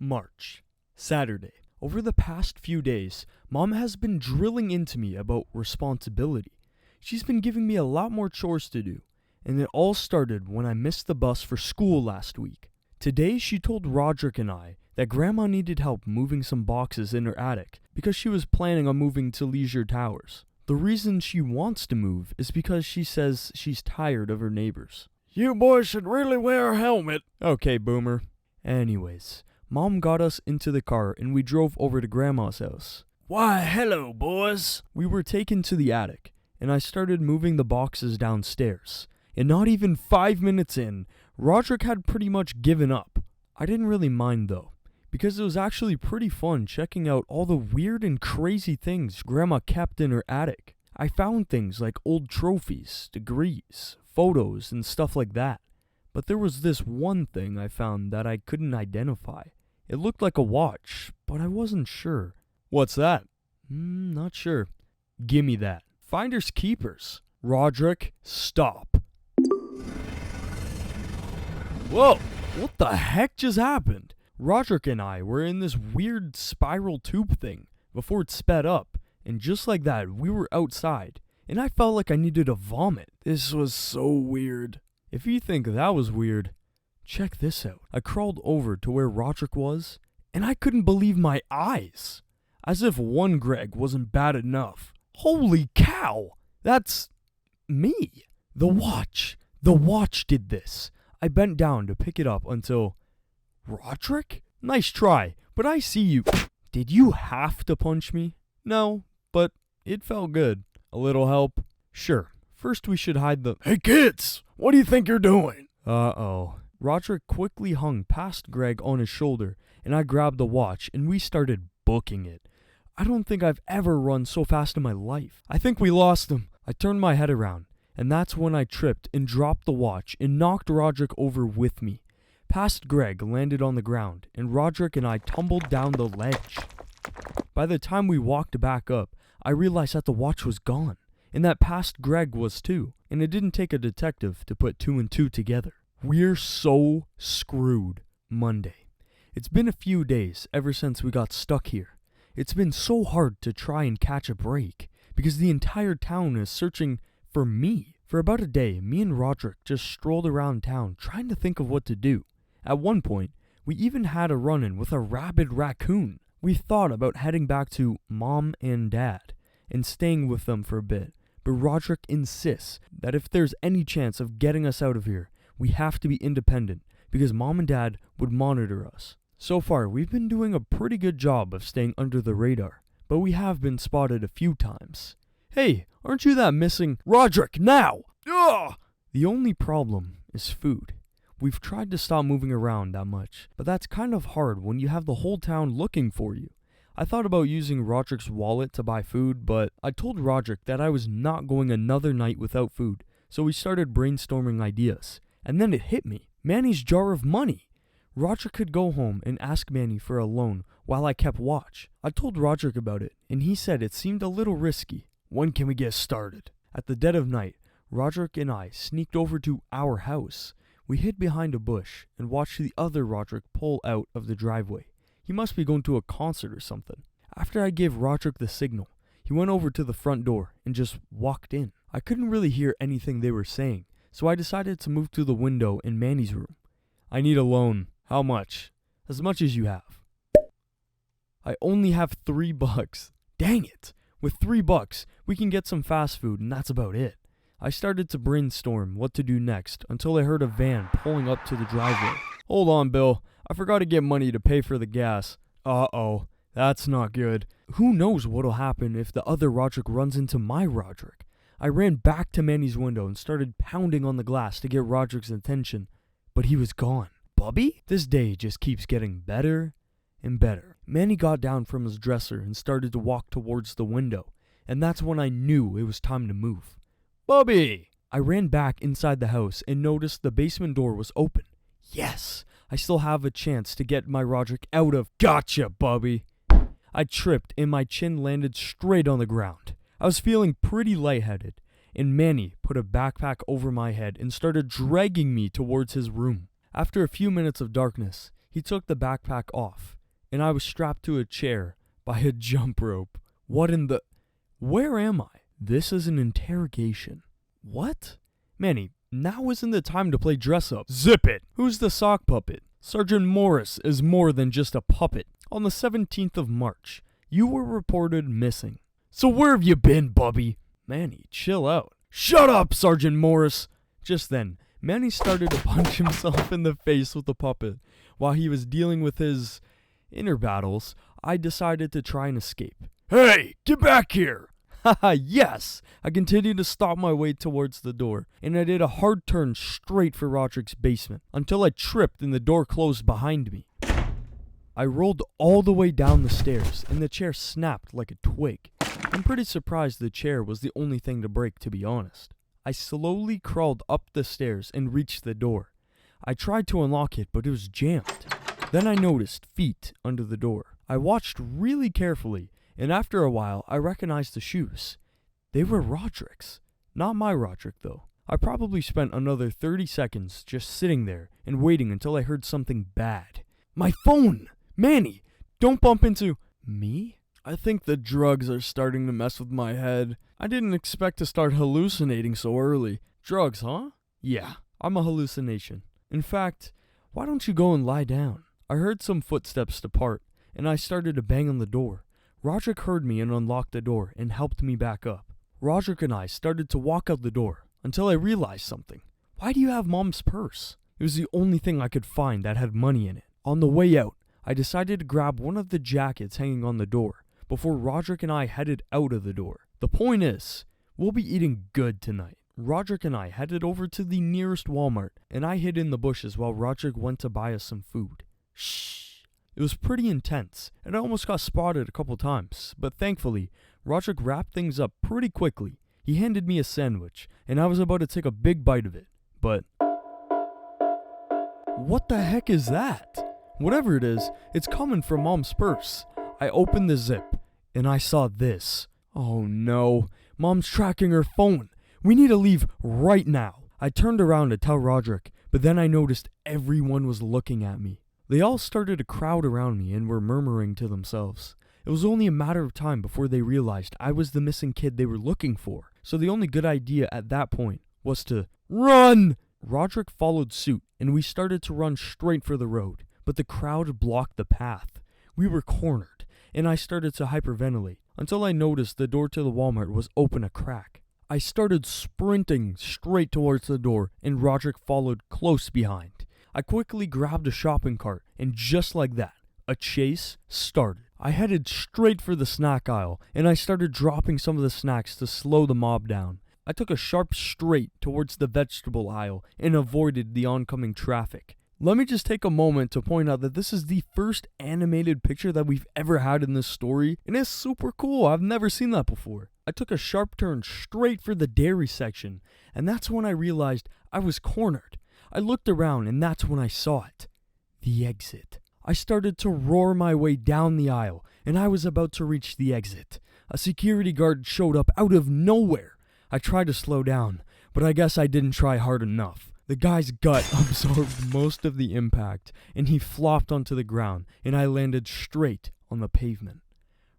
March, Saturday. Over the past few days, Mom has been drilling into me about responsibility. She's been giving me a lot more chores to do, and it all started when I missed the bus for school last week. Today, she told Rodrick and I that Grandma needed help moving some boxes in her attic because she was planning on moving to Leisure Towers. The reason she wants to move is because she says she's tired of her neighbors. You boys should really wear a helmet. Okay, Boomer. Anyways, Mom got us into the car and we drove over to Grandma's house. Why, hello, boys. We were taken to the attic, and I started moving the boxes downstairs. And not even 5 minutes in, Rodrick had pretty much given up. I didn't really mind though, because it was actually pretty fun checking out all the weird and crazy things Grandma kept in her attic. I found things like old trophies, degrees, photos, and stuff like that. But there was this one thing I found that I couldn't identify. It looked like a watch, but I wasn't sure. What's that? Not sure. Gimme that. Finders keepers. Rodrick, stop. Whoa, what the heck just happened? Rodrick and I were in this weird spiral tube thing before it sped up, and just like that, we were outside, and I felt like I needed to vomit. This was so weird. If you think that was weird, check this out. I crawled over to where Rodrick was, and I couldn't believe my eyes. As if one Greg wasn't bad enough. Holy cow! That's me. The watch did this. I bent down to pick it up until... Rodrick? Nice try, but I see you. Did you have to punch me? No, but it felt good. A little help? Sure. First we should hide the... Hey kids, what do you think you're doing? Uh-oh. Rodrick quickly hung past Greg on his shoulder, and I grabbed the watch, and we started booking it. I don't think I've ever run so fast in my life. I think we lost him. I turned my head around, and that's when I tripped and dropped the watch and knocked Rodrick over with me. Past Greg landed on the ground, and Rodrick and I tumbled down the ledge. By the time we walked back up, I realized that the watch was gone, and that past Greg was too, and it didn't take a detective to put 2 and 2 together. We're so screwed. Monday. It's been a few days ever since we got stuck here. It's been so hard to try and catch a break, because the entire town is searching for me. For about a day, me and Rodrick just strolled around town trying to think of what to do. At one point, we even had a run-in with a rabid raccoon. We thought about heading back to Mom and Dad and staying with them for a bit, but Rodrick insists that if there's any chance of getting us out of here, we have to be independent because Mom and Dad would monitor us. So far, we've been doing a pretty good job of staying under the radar, but we have been spotted a few times. Hey, aren't you that missing Rodrick now? Ugh! The only problem is food. We've tried to stop moving around that much, but that's kind of hard when you have the whole town looking for you. I thought about using Rodrick's wallet to buy food, but I told Rodrick that I was not going another night without food, so we started brainstorming ideas. And then it hit me. Manny's jar of money. Rodrick could go home and ask Manny for a loan while I kept watch. I told Rodrick about it, and he said it seemed a little risky. When can we get started? At the dead of night, Rodrick and I sneaked over to our house. We hid behind a bush and watched the other Rodrick pull out of the driveway. He must be going to a concert or something. After I gave Rodrick the signal, he went over to the front door and just walked in. I couldn't really hear anything they were saying, so I decided to move to the window in Manny's room. I need a loan. How much? As much as you have. I only have $3. Dang it! With $3, we can get some fast food and that's about it. I started to brainstorm what to do next until I heard a van pulling up to the driveway. Hold on, Bill. I forgot to get money to pay for the gas. Uh-oh. That's not good. Who knows what'll happen if the other Rodrick runs into my Rodrick. I ran back to Manny's window and started pounding on the glass to get Rodrick's attention, but he was gone. Bubby? This day just keeps getting better and better. Manny got down from his dresser and started to walk towards the window, and that's when I knew it was time to move. Bubby! I ran back inside the house and noticed the basement door was open. Yes! I still have a chance to get my Rodrick out of... Gotcha, Bubby! I tripped and my chin landed straight on the ground. I was feeling pretty lightheaded, and Manny put a backpack over my head and started dragging me towards his room. After a few minutes of darkness, He took the backpack off, and I was strapped to a chair by a jump rope. What in the... Where am I? This is an interrogation. What? Manny, now isn't the time to play dress up. Zip it! Who's the sock puppet? Sergeant Morris is more than just a puppet. On the 17th of March, you were reported missing. So where have you been, Bubby? Manny, chill out. Shut up, Sergeant Morris! Just then, Manny started to punch himself in the face with the puppet. While he was dealing with his inner battles, I decided to try and escape. Hey, get back here! Haha, yes! I continued to stop my way towards the door, and I did a hard turn straight for Rodrick's basement, until I tripped and the door closed behind me. I rolled all the way down the stairs, and the chair snapped like a twig. I'm pretty surprised the chair was the only thing to break, to be honest. I slowly crawled up the stairs and reached the door. I tried to unlock it, but it was jammed. Then I noticed feet under the door. I watched really carefully, and after a while, I recognized the shoes. They were Rodrick's. Not my Rodrick, though. I probably spent another 30 seconds just sitting there and waiting until I heard something bad. My phone! Manny, don't bump into... Me? I think the drugs are starting to mess with my head. I didn't expect to start hallucinating so early. Drugs, huh? Yeah, I'm a hallucination. In fact, why don't you go and lie down? I heard some footsteps depart, and I started to bang on the door. Rodrick heard me and unlocked the door and helped me back up. Rodrick and I started to walk out the door until I realized something. Why do you have Mom's purse? It was the only thing I could find that had money in it. On the way out, I decided to grab one of the jackets hanging on the door before Rodrick and I headed out of the door. The point is, we'll be eating good tonight. Rodrick and I headed over to the nearest Walmart, and I hid in the bushes while Rodrick went to buy us some food. Shh. It was pretty intense, and I almost got spotted a couple times, but thankfully, Rodrick wrapped things up pretty quickly. He handed me a sandwich, and I was about to take a big bite of it, but... What the heck is that? Whatever it is, it's coming from Mom's purse. I opened the zip, and I saw this. Oh no, Mom's tracking her phone. We need to leave right now. I turned around to tell Rodrick, but then I noticed everyone was looking at me. They all started to crowd around me and were murmuring to themselves. It was only a matter of time before they realized I was the missing kid they were looking for, so the only good idea at that point was to run! Rodrick followed suit, and we started to run straight for the road, but the crowd blocked the path. We were cornered, and I started to hyperventilate until I noticed the door to the Walmart was open a crack. I started sprinting straight towards the door, and Rodrick followed close behind. I quickly grabbed a shopping cart, and just like that, a chase started. I headed straight for the snack aisle, and I started dropping some of the snacks to slow the mob down. I took a sharp straight towards the vegetable aisle and avoided the oncoming traffic. Let me just take a moment to point out that this is the first animated picture that we've ever had in this story, and it's super cool. I've never seen that before. I took a sharp turn straight for the dairy section, and that's when I realized I was cornered. I looked around, and that's when I saw it. The exit. I started to roar my way down the aisle, and I was about to reach the exit. A security guard showed up out of nowhere. I tried to slow down, but I guess I didn't try hard enough. The guy's gut absorbed most of the impact, and he flopped onto the ground, and I landed straight on the pavement.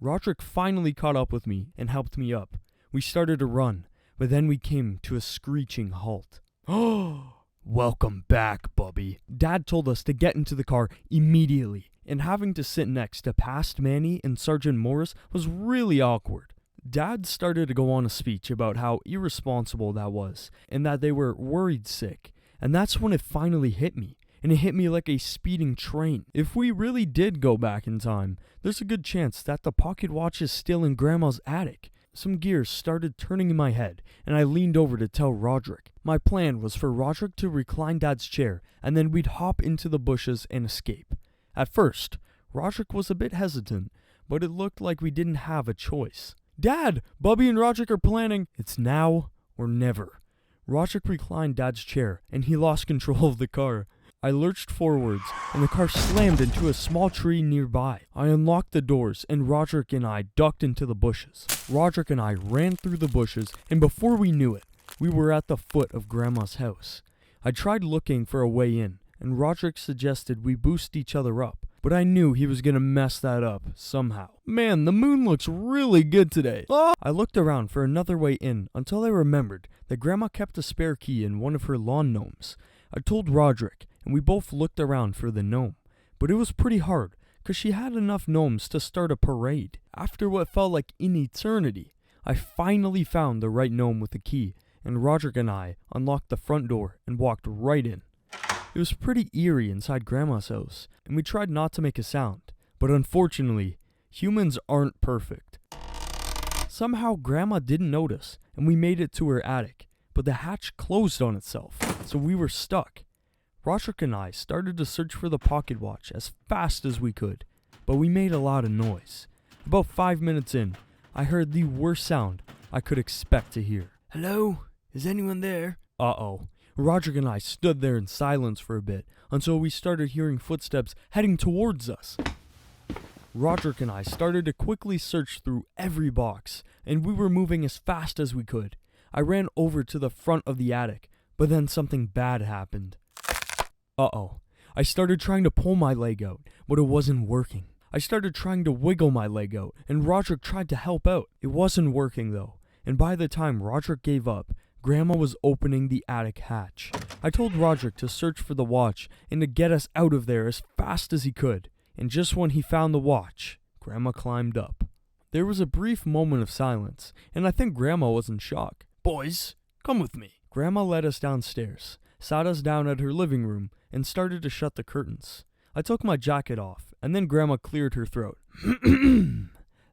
Rodrick finally caught up with me and helped me up. We started to run, but then we came to a screeching halt. Oh! Welcome back, Bubby. Dad told us to get into the car immediately, and having to sit next to past Manny and Sergeant Morris was really awkward. Dad started to go on a speech about how irresponsible that was, and that they were worried sick, and that's when it finally hit me, and it hit me like a speeding train. If we really did go back in time, there's a good chance that the pocket watch is still in Grandma's attic. Some gears started turning in my head, and I leaned over to tell Rodrick. My plan was for Rodrick to recline Dad's chair, and then we'd hop into the bushes and escape. At first, Rodrick was a bit hesitant, but it looked like we didn't have a choice. Dad, Bubby and Rodrick are planning. It's now or never. Rodrick reclined Dad's chair, and he lost control of the car. I lurched forwards, and the car slammed into a small tree nearby. I unlocked the doors, and Rodrick and I ducked into the bushes. Rodrick and I ran through the bushes, and before we knew it, we were at the foot of Grandma's house. I tried looking for a way in, and Rodrick suggested we boost each other up, but I knew he was gonna mess that up somehow. Man, the moon looks really good today. Ah! I looked around for another way in until I remembered that Grandma kept a spare key in one of her lawn gnomes. I told Rodrick, and we both looked around for the gnome, but it was pretty hard, because she had enough gnomes to start a parade. After what felt like an eternity, I finally found the right gnome with the key, and Rodrick and I unlocked the front door and walked right in. It was pretty eerie inside Grandma's house, and we tried not to make a sound, but unfortunately, humans aren't perfect. Somehow Grandma didn't notice, and we made it to her attic, but the hatch closed on itself, so we were stuck. Rodrick and I started to search for the pocket watch as fast as we could, but we made a lot of noise. About 5 minutes in, I heard the worst sound I could expect to hear. Hello? Is anyone there? Uh-oh. Rodrick and I stood there in silence for a bit until we started hearing footsteps heading towards us. Rodrick and I started to quickly search through every box, and we were moving as fast as we could. I ran over to the front of the attic, but then something bad happened. Uh-oh. I started trying to pull my leg out, but it wasn't working. I started trying to wiggle my leg out, and Rodrick tried to help out. It wasn't working though, and by the time Rodrick gave up, Grandma was opening the attic hatch. I told Rodrick to search for the watch and to get us out of there as fast as he could, and just when he found the watch, Grandma climbed up. There was a brief moment of silence, and I think Grandma was in shock. Boys, come with me. Grandma led us downstairs, sat us down at her living room, and started to shut the curtains. I took my jacket off, and then Grandma cleared her throat.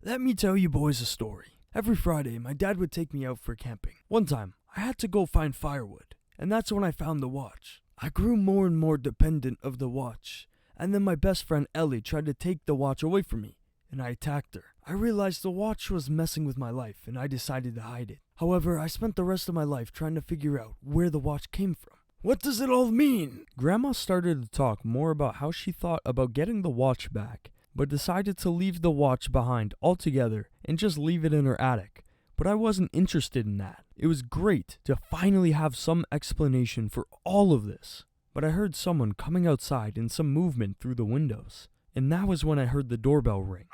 Let me tell you boys a story. Every Friday, my dad would take me out for camping. One time, I had to go find firewood, and that's when I found the watch. I grew more and more dependent of the watch, and then my best friend Ellie tried to take the watch away from me, and I attacked her. I realized the watch was messing with my life, and I decided to hide it. However, I spent the rest of my life trying to figure out where the watch came from. What does it all mean? Grandma started to talk more about how she thought about getting the watch back, but decided to leave the watch behind altogether and just leave it in her attic. But I wasn't interested in that. It was great to finally have some explanation for all of this. But I heard someone coming outside and some movement through the windows, and that was when I heard the doorbell ring.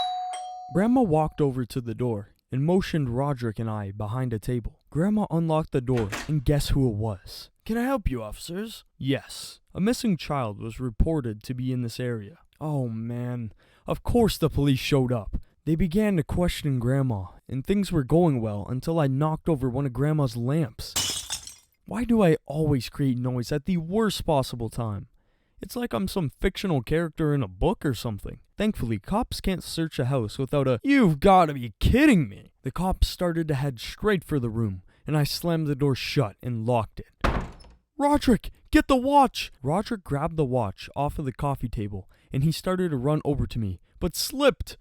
Grandma walked over to the door and motioned Rodrick and I behind a table. Grandma unlocked the door, and guess who it was? Can I help you, officers? Yes, a missing child was reported to be in this area. Oh man, of course the police showed up. They began to question Grandma, and things were going well until I knocked over one of Grandma's lamps. Why do I always create noise at the worst possible time? It's like I'm some fictional character in a book or something. Thankfully, cops can't search a house without a "You've gotta be kidding me!" The cops started to head straight for the room, and I slammed the door shut and locked it. Rodrick, get the watch! Rodrick grabbed the watch off of the coffee table, and he started to run over to me, but slipped.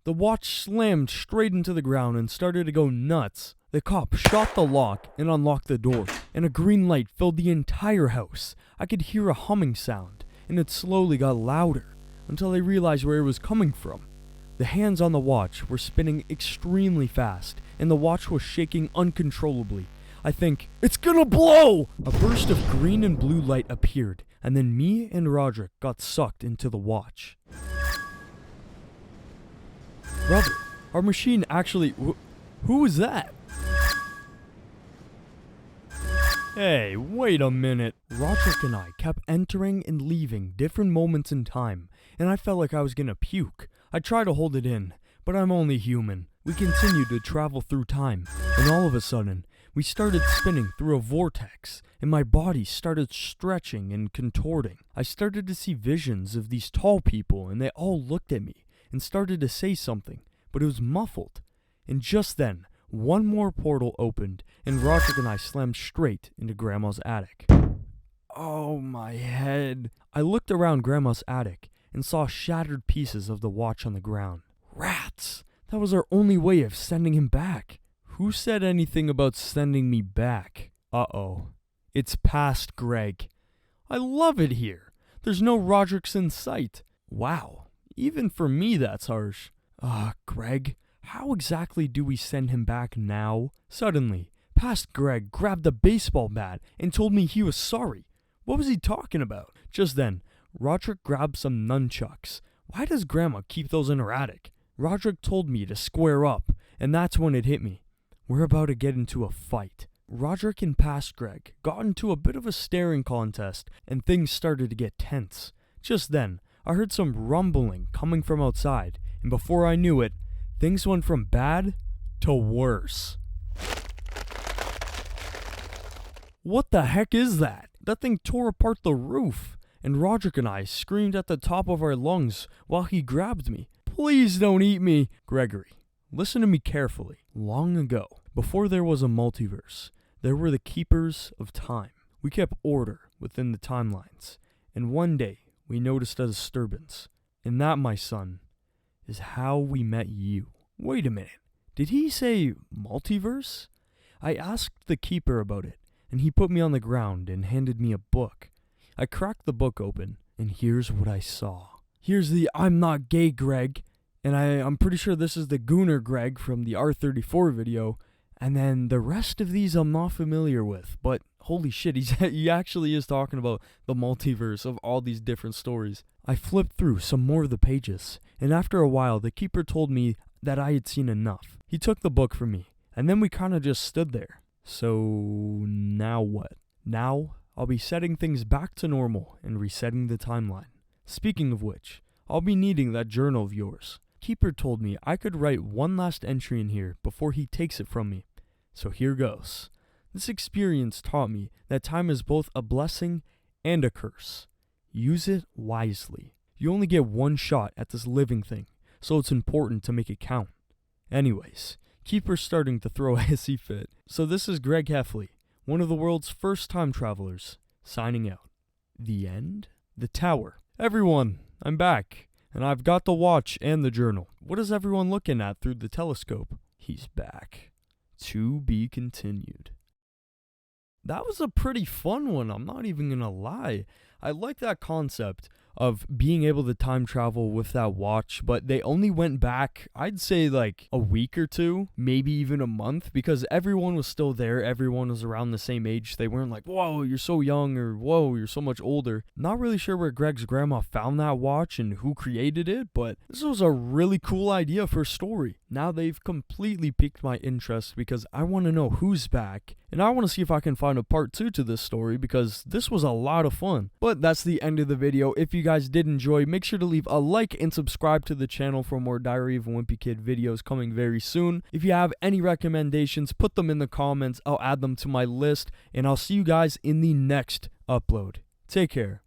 The watch slammed straight into the ground and started to go nuts. The cop shot the lock and unlocked the door, and a green light filled the entire house. I could hear a humming sound, and it slowly got louder, until I realized where it was coming from. The hands on the watch were spinning extremely fast, and the watch was shaking uncontrollably. I think, it's gonna blow! A burst of green and blue light appeared, and then me and Rodrick got sucked into the watch. Brother, our machine actually... Who was that? Hey, wait a minute. Rodrick and I kept entering and leaving different moments in time, and I felt like I was gonna puke. I tried to hold it in, but I'm only human. We continued to travel through time, and all of a sudden, we started spinning through a vortex, and my body started stretching and contorting. I started to see visions of these tall people, and they all looked at me and started to say something, but it was muffled. And just then, one more portal opened, and Rodrick and I slammed straight into Grandma's attic. Oh, my head. I looked around Grandma's attic and saw shattered pieces of the watch on the ground. Rats! That was our only way of sending him back. Who said anything about sending me back? Uh-oh. It's past Greg. I love it here. There's no Rodricks in sight. Wow. Even for me, that's harsh. Greg, how exactly do we send him back now? Suddenly, past Greg grabbed a baseball bat and told me he was sorry. What was he talking about? Just then, Rodrick grabbed some nunchucks. Why does Grandma keep those in her attic? Rodrick told me to square up, and that's when it hit me. We're about to get into a fight. Rodrick and past Greg got into a bit of a staring contest, and things started to get tense. Just then, I heard some rumbling coming from outside, and before I knew it, things went from bad to worse. What the heck is that? That thing tore apart the roof, and Rodrick and I screamed at the top of our lungs while he grabbed me. Please don't eat me. Gregory, listen to me carefully. Long ago, before there was a multiverse, there were the keepers of time. We kept order within the timelines, and one day we noticed a disturbance. And that, my son, is how we met you. Wait a minute. Did he say multiverse? I asked the keeper about it, and he put me on the ground and handed me a book. I cracked the book open, and here's what I saw. Here's the I'm not gay Greg, and I'm pretty sure this is the Gooner Greg from the R34 video, and then the rest of these I'm not familiar with, but holy shit, he actually is talking about the multiverse of all these different stories. I flipped through some more of the pages, and after a while the keeper told me that I had seen enough. He took the book from me, and then we kinda just stood there. So now what? Now I'll be setting things back to normal and resetting the timeline. Speaking of which, I'll be needing that journal of yours. Keeper told me I could write one last entry in here before he takes it from me. So here goes. This experience taught me that time is both a blessing and a curse. Use it wisely. You only get one shot at this living thing, so it's important to make it count. Anyways, Keeper's starting to throw a hissy fit. So this is Greg Heffley, one of the world's first time travelers, signing out. The end? The tower. Everyone, I'm back, and I've got the watch and the journal. What is everyone looking at through the telescope? He's back. To be continued. That was a pretty fun one, I'm not even gonna lie. I like that concept of being able to time travel with that watch, but they only went back, I'd say like a week or two, maybe even a month, because everyone was still there, everyone was around the same age. They weren't like, whoa, you're so young, or whoa, you're so much older. Not really sure where Greg's grandma found that watch and who created it, but this was a really cool idea for a story. Now they've completely piqued my interest because I want to know who's back, and I want to see if I can find a part 2 to this story because this was a lot of fun. But that's the end of the video. If you guys did enjoy, make sure to leave a like and subscribe to the channel for more Diary of a Wimpy Kid videos coming very soon. If you have any recommendations, put them in the comments. I'll add them to my list, and I'll see you guys in the next upload. Take care.